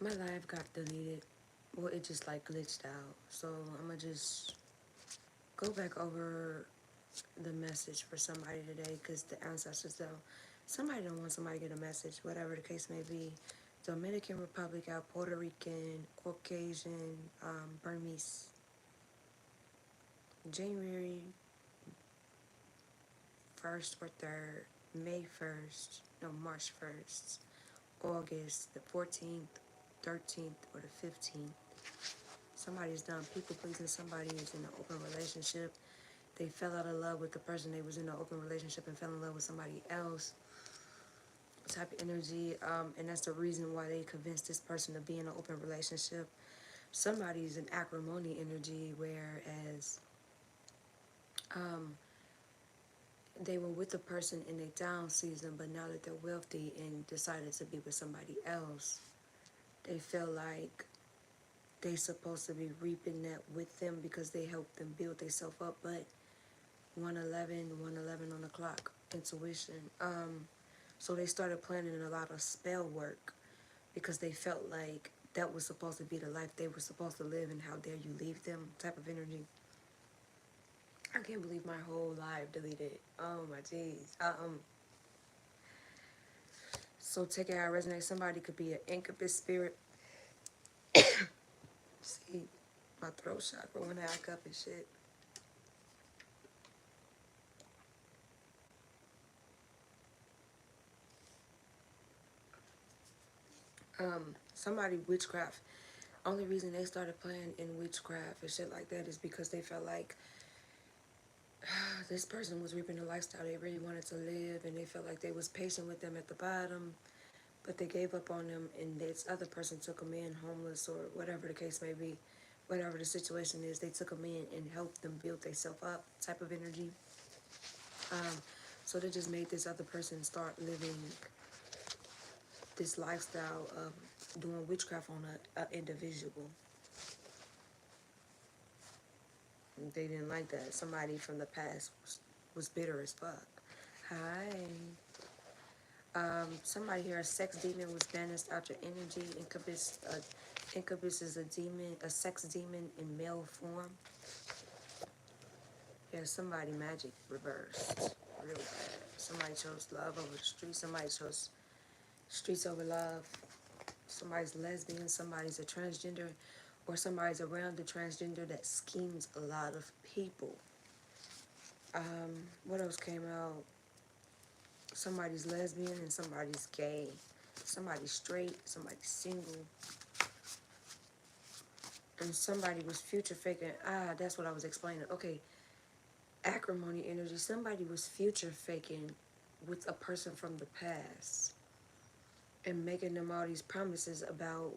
My live got deleted. Well, it just like glitched out. So I'm gonna just go back over the message for somebody today, because the ancestors though, somebody don't want somebody to get a message, whatever the case may be. Dominican Republic out, Puerto Rican, Caucasian, Burmese. January 1st or 3rd, May 1st, no, March 1st, August the 14th, 13th, or the 15th. Somebody's done people pleasing, somebody is in an open relationship. They fell out of love with the person they was in an open relationship and fell in love with somebody else. Type of energy, and that's the reason why they convinced this person to be in an open relationship. Somebody's in acrimony energy, whereas they were with the person in a down season, but now that they're wealthy and decided to be with somebody else, they feel like they supposed to be reaping that with them because they helped them build themselves up. But 111 on the clock, intuition. So they started planning a lot of spell work because they felt like that was supposed to be the life they were supposed to live, and how dare you leave them type of energy. I can't believe my whole life deleted. Oh my jeez. So take it how it resonates. Somebody could be an incubus spirit. See, my throat chakra went act up and shit. Somebody witchcraft. Only reason they started playing in witchcraft and shit like that is because they felt like this person was reaping the lifestyle they really wanted to live, and they felt like they was patient with them at the bottom, but they gave up on them, and this other person took them in, homeless or whatever the case may be, whatever the situation is, they took them in and helped them build themselves up type of energy. So they just made this other person start living this lifestyle of doing witchcraft on an individual. They didn't like that. Somebody from the past was bitter as fuck. Hi. Somebody here, a sex demon was banished out your energy. Incubus is a demon, a sex demon in male form. Yeah, somebody magic reversed real bad. Somebody chose love over the streets. Somebody chose streets over love. Somebody's lesbian. Somebody's a transgender, or somebody's around the transgender that schemes a lot of people. What else came out? Somebody's lesbian and somebody's gay. Somebody's straight, somebody's single. And somebody was future faking. That's what I was explaining. Okay, acrimony energy. Somebody was future faking with a person from the past and making them all these promises about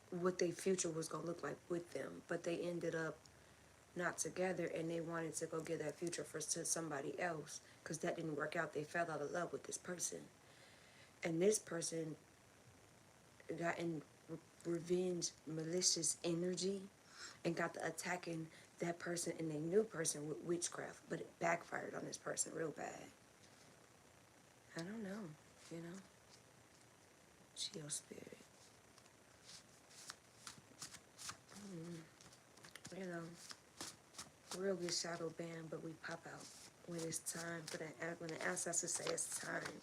what their future was going to look like with them. But they ended up not together, and they wanted to go get that future to somebody else because that didn't work out. They fell out of love with this person. And this person got in revenge, malicious energy, and got to attacking that person and a new person with witchcraft, but it backfired on this person real bad. I don't know, you know. Chill spirit. You know, real good shadow band, but we pop out when it's time for that. When the ancestors say it's time.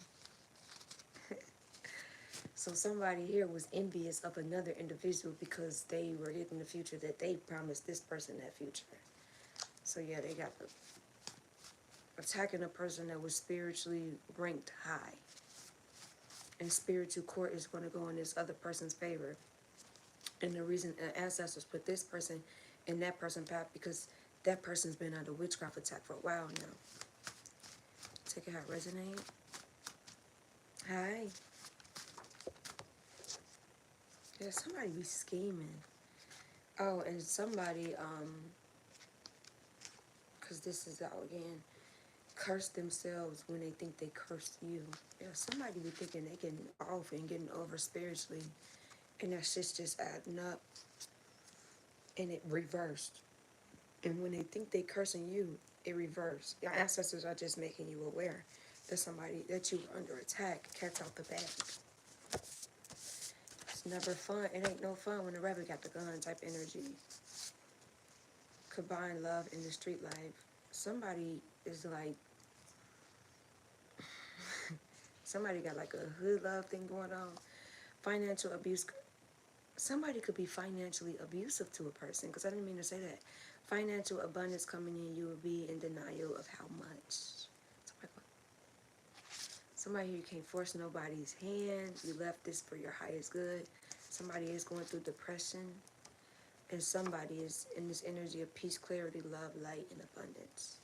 So somebody here was envious of another individual because they were getting the future that they promised this person that future. So yeah, they got attacking a person that was spiritually ranked high. And spiritual court is going to go in this other person's favor. And the reason ancestors put this person in that person's path because that person's been under witchcraft attack for a while now. Take it how it resonates. Hi. Yeah, somebody be scheming. Oh, and somebody, because this is out again, curse themselves when they think they cursed you. Yeah, somebody be thinking they getting off and getting over spiritually, and that shit's just adding up, and it reversed. And when they think they cursing you, it reversed. Your ancestors are just making you aware that somebody, that you're under attack. Cat's out the bag. It's never fun. It ain't no fun when the rabbit got the gun type energy. Combine love in the street life. Somebody is like, somebody got like a hood love thing going on. Financial abuse. Somebody could be financially abusive to a person, because I didn't mean to say that. Financial abundance coming in, you will be in denial of how much. Somebody here, you can't force nobody's hand. You left this for your highest good. Somebody is going through depression. And somebody is in this energy of peace, clarity, love, light, and abundance.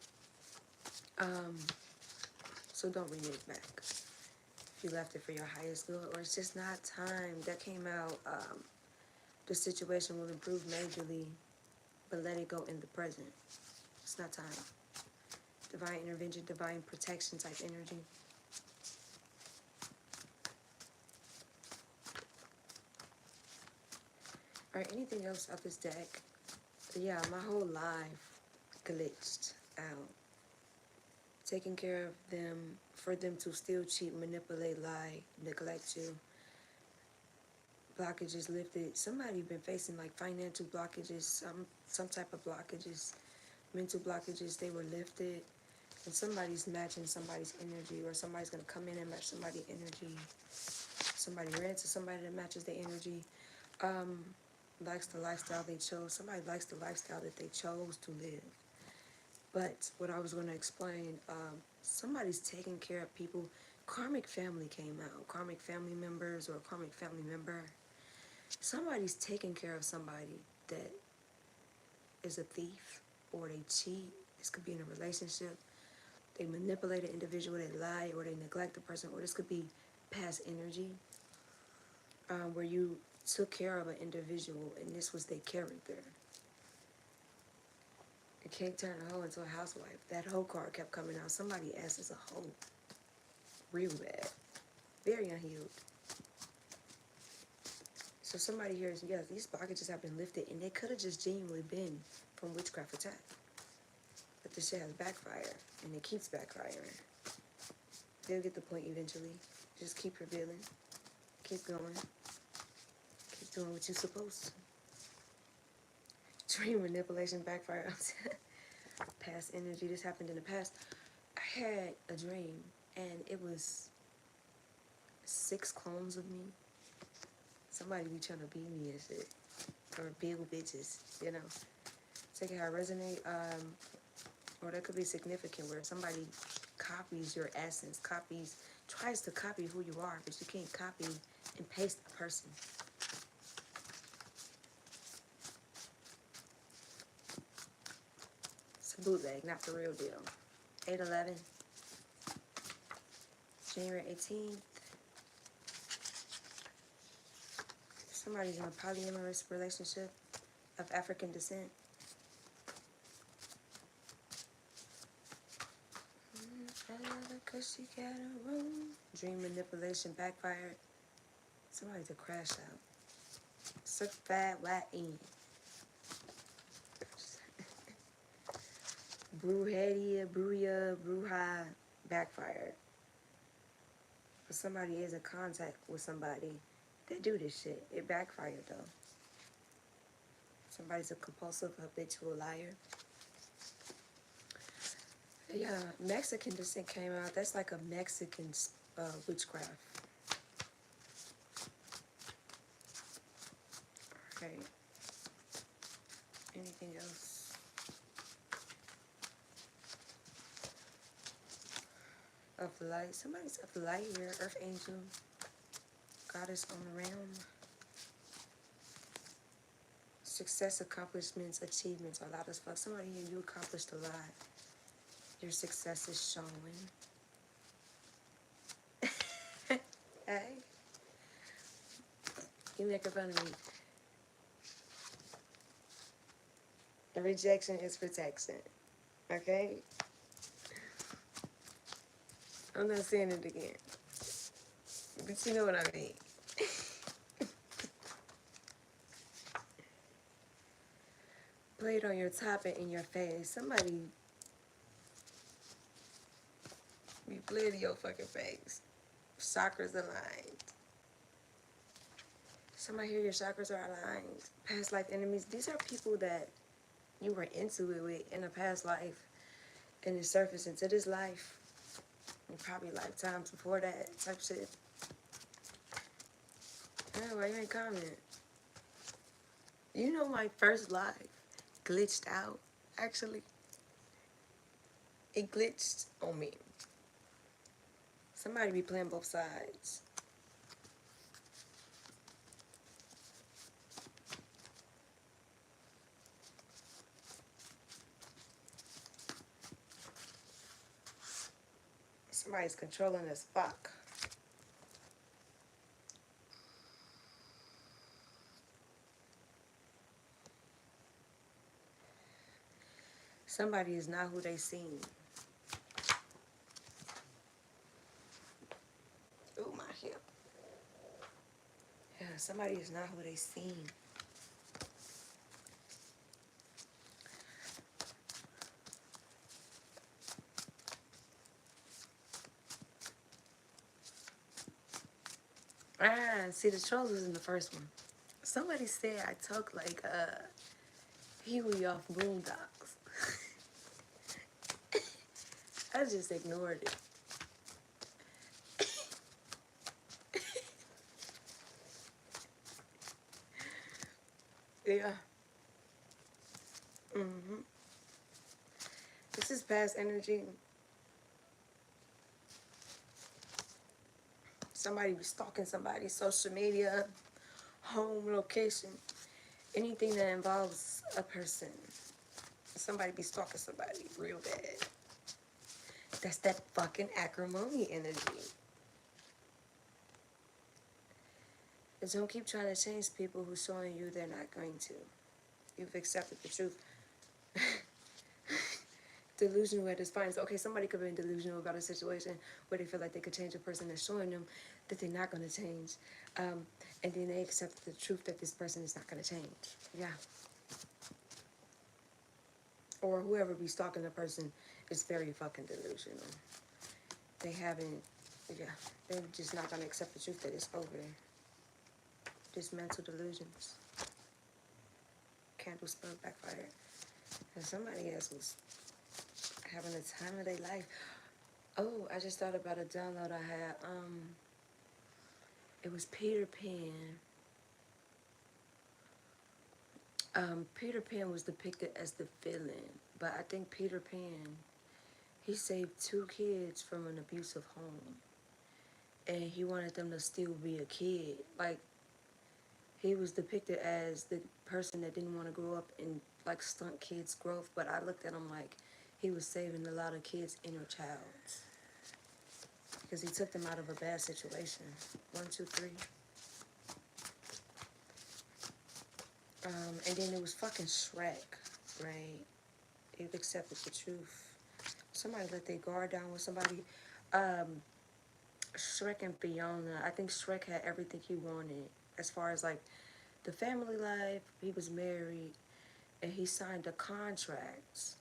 So don't renege back. If you left it for your highest good, or it's just not time. That came out, the situation will improve majorly, but let it go in the present. It's not time. Divine intervention, divine protection type energy. Alright, anything else out this deck? Yeah, my whole life glitched out. Taking care of them, for them to steal, cheat, manipulate, lie, neglect you. Blockages lifted. Somebody been facing like financial blockages, some type of blockages, mental blockages, they were lifted. And somebody's matching somebody's energy, or somebody's going to come in and match somebody's energy. Somebody ran to somebody that matches their energy. Likes the lifestyle they chose. Somebody likes the lifestyle that they chose to live. But what I was going to explain, somebody's taking care of people. Karmic family came out. Karmic family members, or a karmic family member. Somebody's taking care of somebody that is a thief, or they cheat. This could be in a relationship. They manipulate an individual, they lie, or they neglect the person, or this could be past energy, where you took care of an individual and this was their character. You can't turn a hoe into a housewife. That hoe card kept coming out. Somebody ass is a hoe. Real bad. Very unhealed. So somebody here is, yes, these blockages have been lifted, and they could have just genuinely been from witchcraft attack. But this shit has backfired, and it keeps backfiring. They'll get the point eventually. Just keep revealing. Keep going. Keep doing what you're supposed to. Dream manipulation backfire. Past energy. This happened in the past. I had a dream, and it was 6 clones of me. Somebody be trying to be me and shit. Or big bitches, you know. Take it how it resonate. Or that could be significant, where somebody copies your essence, tries to copy who you are, but you can't copy and paste a person. It's a bootleg, not the real deal. 8/11, January 18th. Somebody's in a polyamorous relationship of African descent. Cause she got a room. Dream manipulation backfired. Somebody's a crash out. Certified YN. Brujeria, Bruja, Bruja backfired. But somebody is in contact with somebody that do this shit. It backfired though. Somebody's a compulsive, habitual liar. Yeah, Mexican descent came out. That's like a Mexican witchcraft. Okay. Anything else? Of light. Somebody's of light here. Earth angel. Goddess on the realm. Success, accomplishments, achievements are loud as fuck. Somebody here, you accomplished a lot. Your success is showing. Hey. You making fun of me. And rejection is protection. Okay? I'm not saying it again. But you know what I mean. Play it on your top and in your face. Somebody be playing in your fucking face. Chakras aligned. Somebody here, your chakras are aligned. Past life enemies. These are people that you were into it with in a past life. And it surfaced into this life. And probably lifetimes before that type shit. Oh, why you ain't comment? You know my first live glitched out, actually. It glitched on me. Somebody be playing both sides. Somebody's controlling us. Fuck. Somebody is not who they seem. Ooh, my hip. Yeah, somebody is not who they seem. See, the trolls was in the first one. Somebody said I talk like Huey off Boondocks. I just ignored it. Yeah. This is past energy. Somebody was stalking somebody's social media, home location, anything that involves a person. Somebody be stalking somebody real bad. That's that fucking acrimony energy. And don't keep trying to change people who's showing you they're not going to. You've accepted the truth. Delusional at its finest. Okay, somebody could be delusional about a situation where they feel like they could change a person that's showing them that they're not going to change. And then they accept the truth that this person is not going to change. Yeah. Or whoever be stalking a person is very fucking delusional. They haven't, yeah, they're just not going to accept the truth that it's over. Just mental delusions. Candle spell backfired. And somebody else was having the time of their life. Oh, I just thought about a download I had. It was Peter Pan. Peter Pan was depicted as the villain, but I think Peter Pan, he saved 2 kids from an abusive home, and he wanted them to still be a kid. Like, he was depicted as the person that didn't want to grow up and like stunt kids' growth, but I looked at him like he was saving a lot of kids' inner child. Because he took them out of a bad situation. 1, 2, 3. And then it was fucking Shrek, right? He accepted the truth. Somebody let their guard down with somebody. Shrek and Fiona. I think Shrek had everything he wanted. As far as like the family life, he was married. And he signed a contract.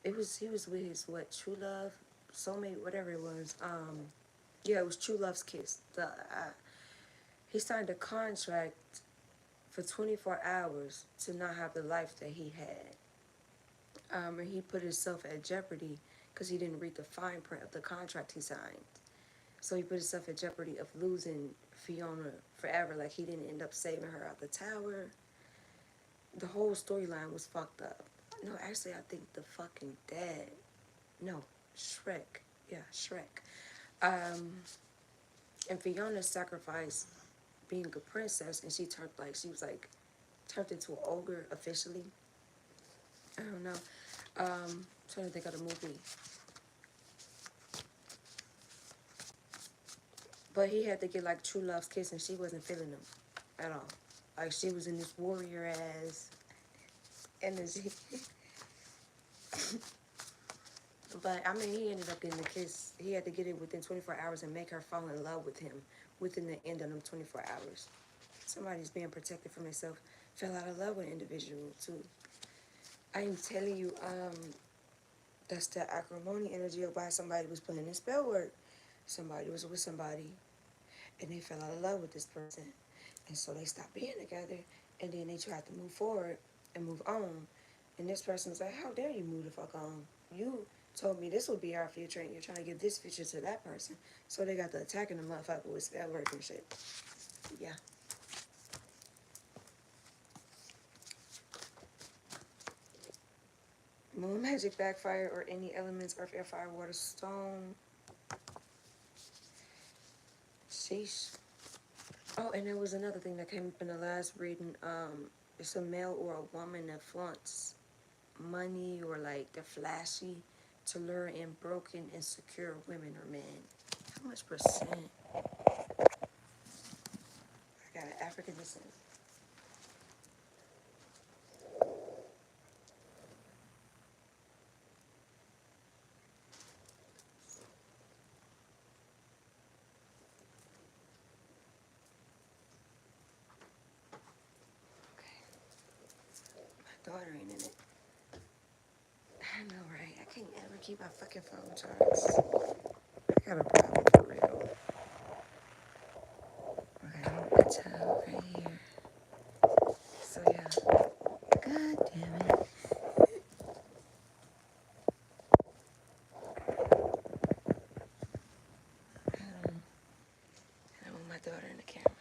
He was with his true love, soulmate, whatever it was. Yeah, it was True Love's Kiss. He signed a contract for 24 hours to not have the life that he had. And he put himself at jeopardy because he didn't read the fine print of the contract he signed. So he put himself at jeopardy of losing Fiona forever. Like, he didn't end up saving her out the tower. The whole storyline was fucked up. No, actually, I think the fucking dad. No, Shrek. Yeah, Shrek. And Fiona sacrificed being a princess, and she turned into an ogre officially. I don't know. Trying to think of the movie. But he had to get like True Love's Kiss, and she wasn't feeling him at all. Like, she was in this warrior ass energy. But I mean, he ended up getting the kiss. He had to get it within 24 hours and make her fall in love with him within the end of them 24 hours. Somebody's being protected from themselves. Fell out of love with an individual too. I am telling you, that's the acrimony energy of why somebody was putting in spell work. Somebody was with somebody, and they fell out of love with this person. And so they stopped being together, and then they tried to move forward and move on. And this person was like, how dare you move the fuck on? You told me this would be our future, and you're trying to give this future to that person. So they got to attacking the motherfucker with spell work and shit. Yeah. Moon magic backfire or any elements, earth, air, fire, water, stone. Sheesh. Oh, and there was another thing that came up in the last reading. It's a male or a woman that flaunts money or like they're flashy to lure in broken, insecure women or men. How much percent? I got an African descent. Okay. My daughter ain't in it. I know, right? I can't ever keep my fucking phone charged. I got a problem for real. Okay, I'm a child right here. So yeah. God damn it. I want my daughter in the camera.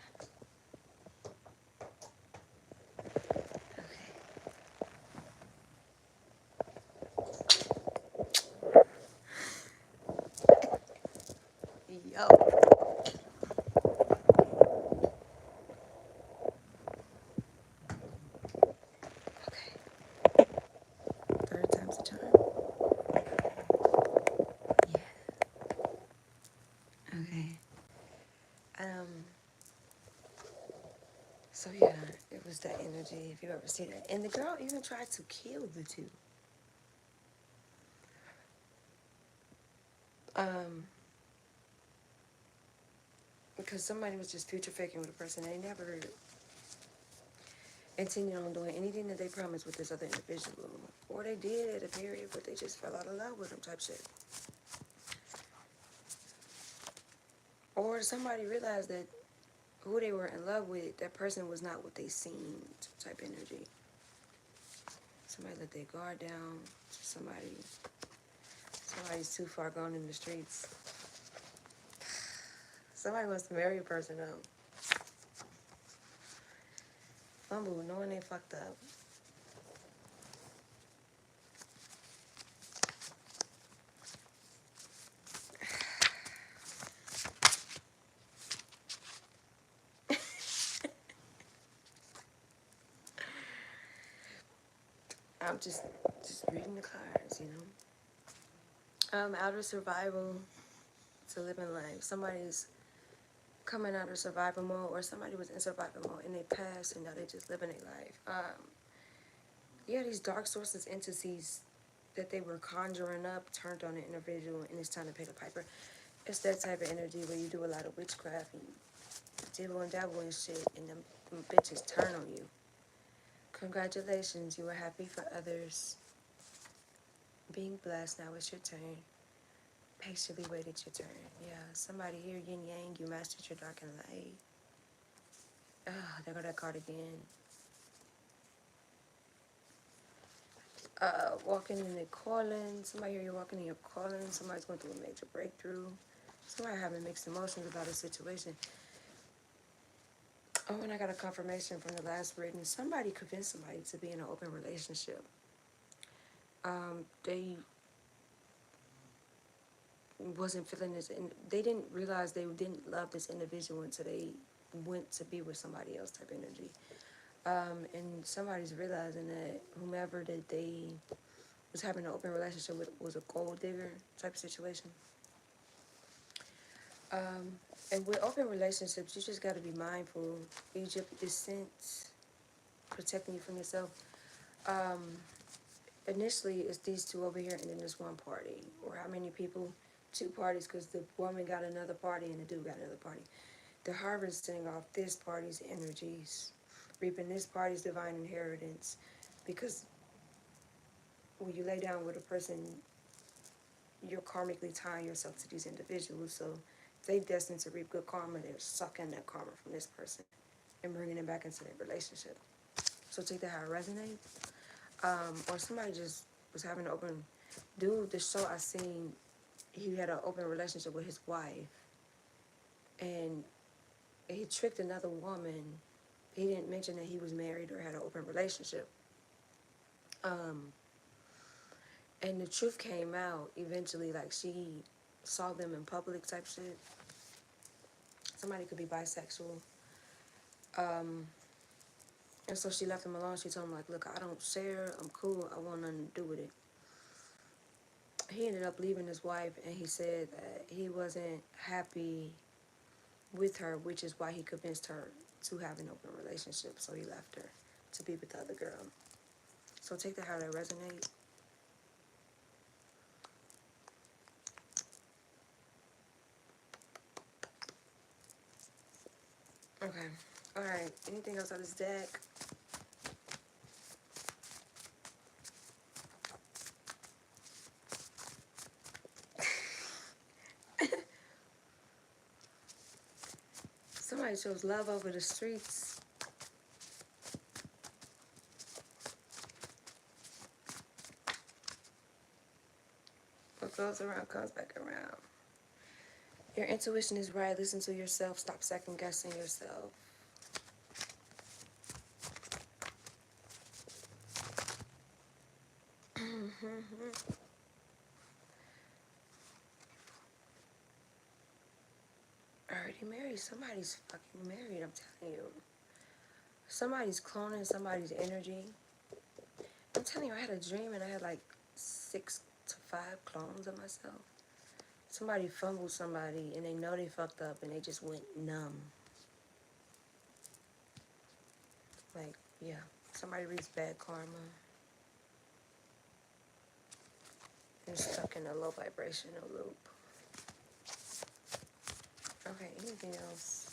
Okay. Yo. Okay. Third time's a charm. Yeah. Okay. Um. So yeah, it was that energy. If you ever see that, and the girl even tried to kill the two. Um. Because somebody was just future faking with a person. They never intended on doing anything that they promised with this other individual, or they did at a period, but they just fell out of love with them type shit. Or somebody realized that who they were in love with, that person was not what they seemed type energy. Somebody let their guard down. Somebody's too far gone in the streets. Somebody wants to marry a person though. Fumble, knowing they fucked up. I'm just reading the cards, you know. Out of survival to living life. Somebody's coming out of survival mode, or somebody was in survival mode and they passed and now they just living their life. Yeah, these dark sources, entities that they were conjuring up turned on an individual, and it's time to pay the piper. It's that type of energy where you do a lot of witchcraft and dibble and dabble and shit, and them bitches turn on you. Congratulations, you were happy for others. Being blessed, now it's your turn. Patiently waited your turn. Yeah, somebody here, yin yang, you mastered your dark and light. Ah, there go that card again. Walking in their calling. Somebody here, you're walking in your calling. Somebody's going through a major breakthrough. Somebody having mixed emotions about a situation. Oh, and I got a confirmation from the last reading. Somebody convinced somebody to be in an open relationship. They wasn't feeling this, and they didn't realize they didn't love this individual until they went to be with somebody else type energy. And somebody's realizing that whomever that they was having an open relationship with was a gold digger type of situation. And with open relationships, you just got to be mindful. Egypt descent, protecting you from yourself. Initially, it's these two over here, and then there's one party. Or how many people? Two parties, because the woman got another party and the dude got another party. They're harvesting off this party's energies, reaping this party's divine inheritance. Because when you lay down with a person, you're karmically tying yourself to these individuals. So if they destined to reap good karma, they're sucking that karma from this person. and bringing it back into their relationship. So take that how it resonates. Or somebody just was having an open dude. The show I seen, he had an open relationship with his wife, and he tricked another woman. He didn't mention that he was married or had an open relationship. And the truth came out eventually. Like, she saw them in public type shit. Somebody could be bisexual. And so she left him alone. She told him, like, look, I don't share. I'm cool. I want nothing to do with it. He ended up leaving his wife, and he said that he wasn't happy with her, which is why he convinced her to have an open relationship. So he left her to be with the other girl. So take that how that resonates. Okay. Alright. Anything else on this deck? Somebody chose love over the streets. What goes around comes back around. Your intuition is right. Listen to yourself. Stop second guessing yourself. Already married. Somebody's fucking married, I'm telling you. Somebody's cloning somebody's energy. I'm telling you, I had a dream and I had like 6 to 5 clones of myself. Somebody fumbled somebody and they know they fucked up and they just went numb. Like, yeah. Somebody reads bad karma. They're stuck in a low vibrational loop. Okay, anything else?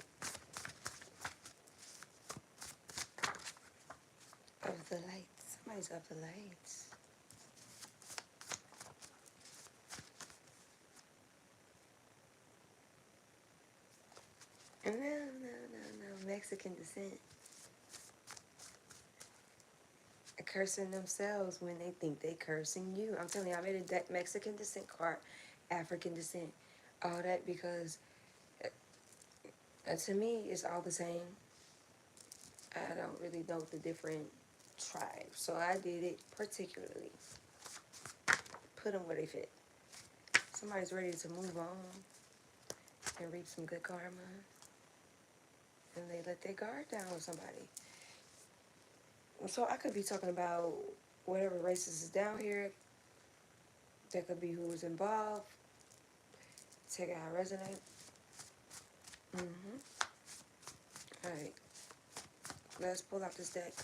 Of the lights. Somebody's of the lights. No. Mexican descent. Cursing themselves when they think they cursing you. I'm telling you, I made a deck Mexican descent card, African descent, all that because to me it's all the same. I don't really know the different tribes, so I did it particularly. Put them where they fit. Somebody's ready to move on and reap some good karma, and they let their guard down with somebody. So I could be talking about whatever races is down here. That could be who's involved. Take it how it resonates. Alright. Let's pull out this deck.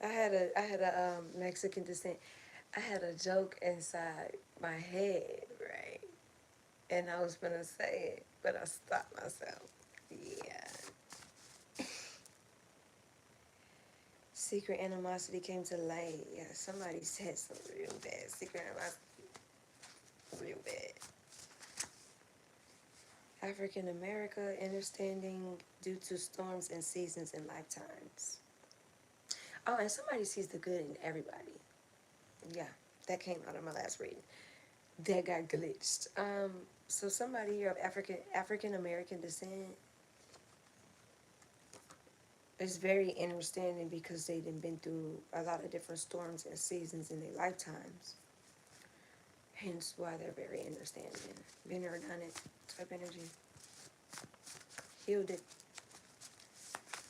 I had a Mexican descent. I had a joke inside my head, right? And I was gonna say it, but I stopped myself. Yeah. Secret animosity came to light. Yeah, somebody said something real bad. Secret animosity, real bad. African America, understanding due to storms and seasons and lifetimes. Oh, and somebody sees the good in everybody. Yeah, that came out of my last reading. That got glitched. So somebody here of African American descent is very understanding because they've been through a lot of different storms and seasons in their lifetimes. Hence why they're very understanding. Been there, done it type energy. Healed it.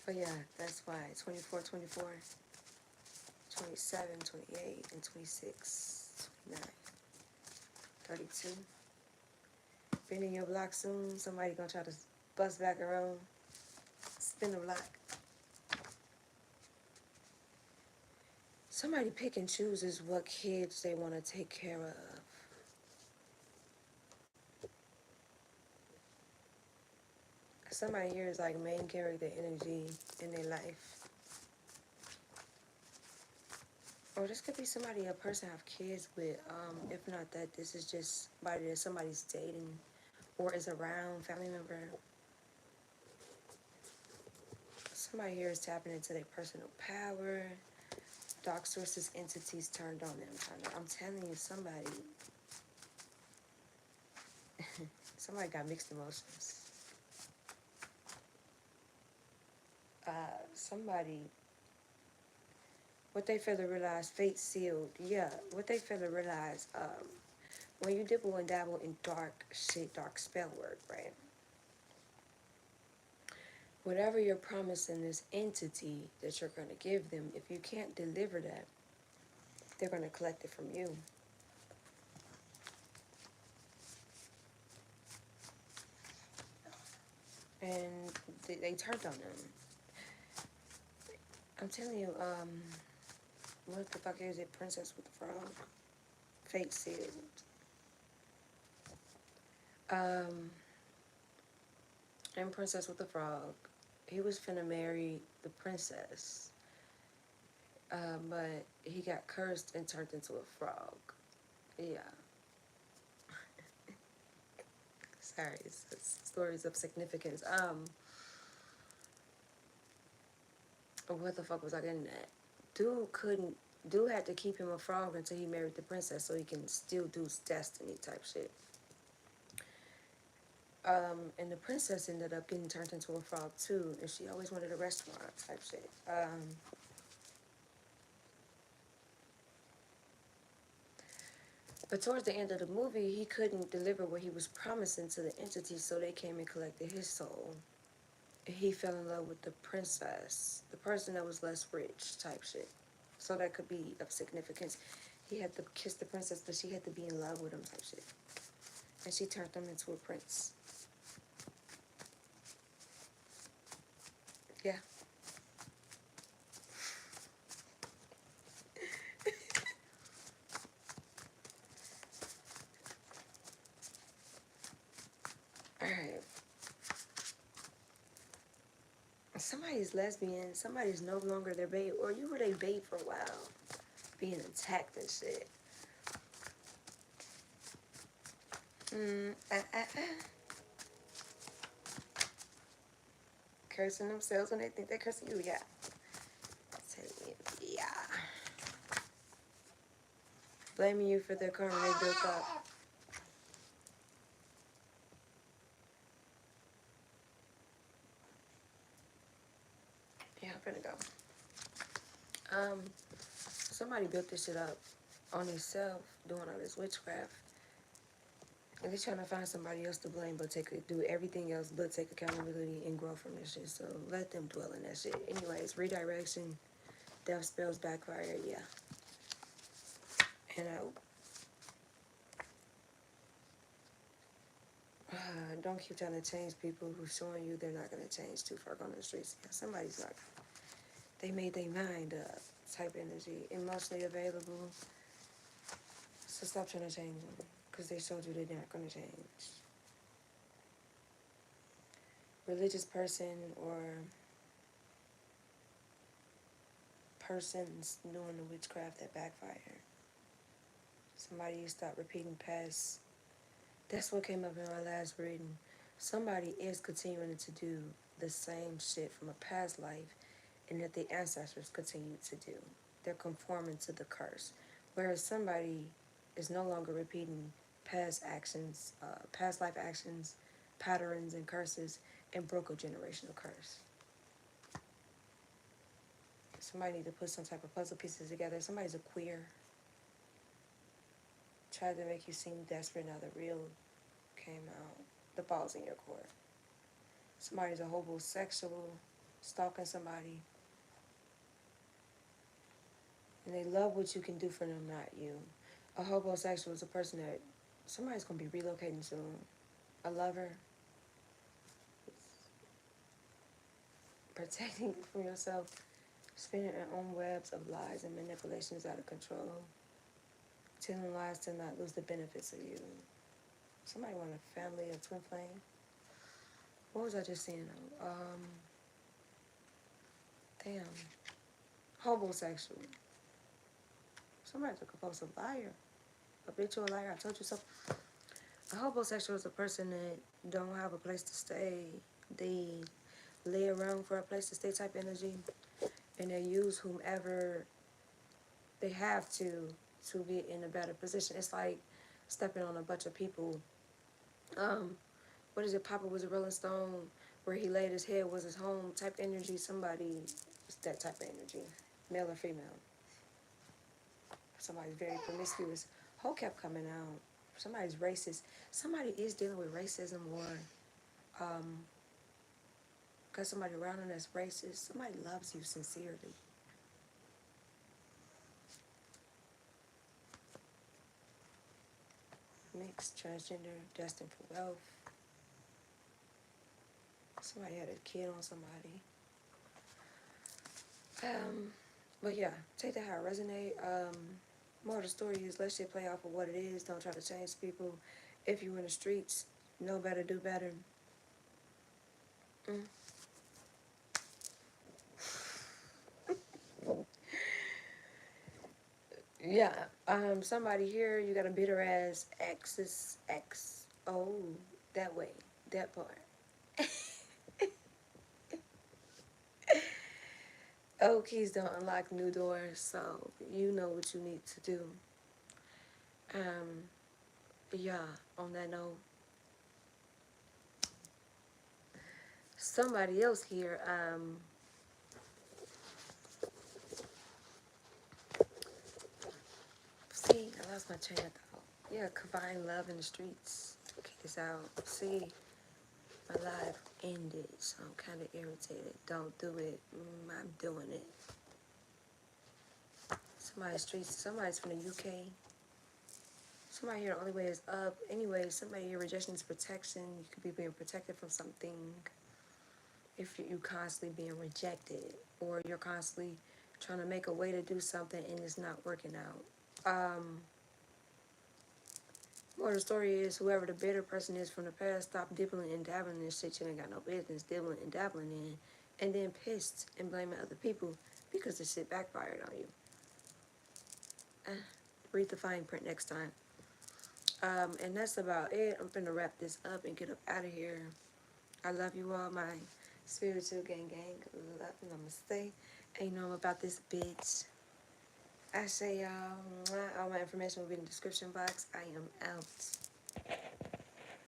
But yeah, that's why 24, 24, 27, 28, and 26, 29, 32. Been in your block soon. Somebody gonna try to bust back around. Spin the block. Somebody pick and chooses what kids they want to take care of. Somebody here is like main character energy in their life. Or this could be somebody a person have kids with. If not that, this is just somebody that somebody's dating or is around, family member. Somebody here is tapping into their personal power. Dark sources, entities turned on them. I'm telling you, somebody got mixed emotions. Somebody, what they fail to realize, fate sealed. Yeah, what they fail to realize, when you dibble and dabble in dark shit, dark spell work, right? Whatever you're promising this entity that you're going to give them, if you can't deliver that, they're going to collect it from you. And they turned on them. I'm telling you, what the fuck is it? Princess with the Frog? Fate sealed. And Princess with the Frog, he was finna marry the princess. But he got cursed and turned into a frog. Yeah. Sorry, it's stories of significance. What the fuck was I getting at? Dude had to keep him a frog until he married the princess so he can still do destiny type shit. And the princess ended up getting turned into a frog too, and she always wanted a restaurant type shit. But towards the end of the movie, he couldn't deliver what he was promising to the entity, so they came and collected his soul. He fell in love with the princess, the person that was less rich type shit. So that could be of significance. He had to kiss the princess, but she had to be in love with him type shit. And she turned him into a prince. Yeah. Alright. Somebody's lesbian, somebody's no longer their babe, or you were their babe for a while. Being attacked and shit. Cursing themselves when they think they're cursing you, yeah. Yeah. Blaming you for their karma they built up. Yeah, I'm finna go. Somebody built this shit up on themselves, doing all this witchcraft. And they're trying to find somebody else to blame, but do everything else but take accountability and grow from this shit. So let them dwell in that shit. Anyways, redirection, death spells backfire, yeah. And don't keep trying to change people who's showing you they're not going to change too far on the streets. Yeah, somebody's not. They made their mind up type energy. Emotionally available. So stop trying to change them. Because they showed you they're not going to change. Religious person or persons doing the witchcraft that backfire. Somebody you stop repeating past. That's what came up in our last reading. Somebody is continuing to do the same shit from a past life and that the ancestors continue to do. They're conforming to the curse. Whereas somebody is no longer repeating past actions, past life actions, patterns, and curses, and broke a generational curse. Somebody need to put some type of puzzle pieces together. Somebody's a queer. Tried to make you seem desperate, now the real came out. The ball's in your court. Somebody's a homosexual, stalking somebody. And they love what you can do for them, not you. A homosexual is a person that somebody's going to be relocating soon. A lover. Protecting you from yourself. Spinning their own webs of lies and manipulations out of control. Telling lies to not lose the benefits of you. Somebody want a family, a twin flame. What was I just saying? Damn. Homosexual. Somebody's a compulsive liar. Habitual liar. I told you so. A homosexual is a person that don't have a place to stay. They lay around for a place to stay type energy, and they use whomever they have to get in a better position. It's like stepping on a bunch of people. What is it? Papa was a Rolling Stone, where he laid his head was his home type energy. Somebody, that type of energy, male or female. Somebody's very promiscuous. Whole kept coming out. Somebody's racist. Somebody is dealing with racism, or got somebody around them that's racist. Somebody loves you sincerely. Mixed, transgender, destined for wealth. Somebody had a kid on somebody. But yeah, take that how it resonate. More of the story is let shit play off of what it is. Don't try to change people. If you in the streets, know better, do better. Yeah. Somebody here, you got a bitter ass ex's ex. Oh, that way, that part. Old keys don't unlock new doors, so you know what you need to do. Yeah, on that note, somebody else here, see, I lost my train of thought. Yeah, combine love in the streets. Okay, this out. See, my life ended, so I'm kind of irritated. Don't do it. I'm doing it. Somebody's streets, somebody's from the UK. Somebody here, the only way is up. Anyway, somebody here, rejection is protection. You could be being protected from something if you constantly being rejected, or you're constantly trying to make a way to do something and it's not working out. More the story is, whoever the bitter person is from the past, stop dibbling and dabbling in shit you ain't got no business dibbling and dabbling in, and then pissed and blaming other people because the shit backfired on you. Read the fine print next time. And that's about it. I'm finna wrap this up and get up out of here. I love you all, my spiritual gang. Love and namaste. And you know I'm about this bitch. I say y'all, all my information will be in the description box. I am out.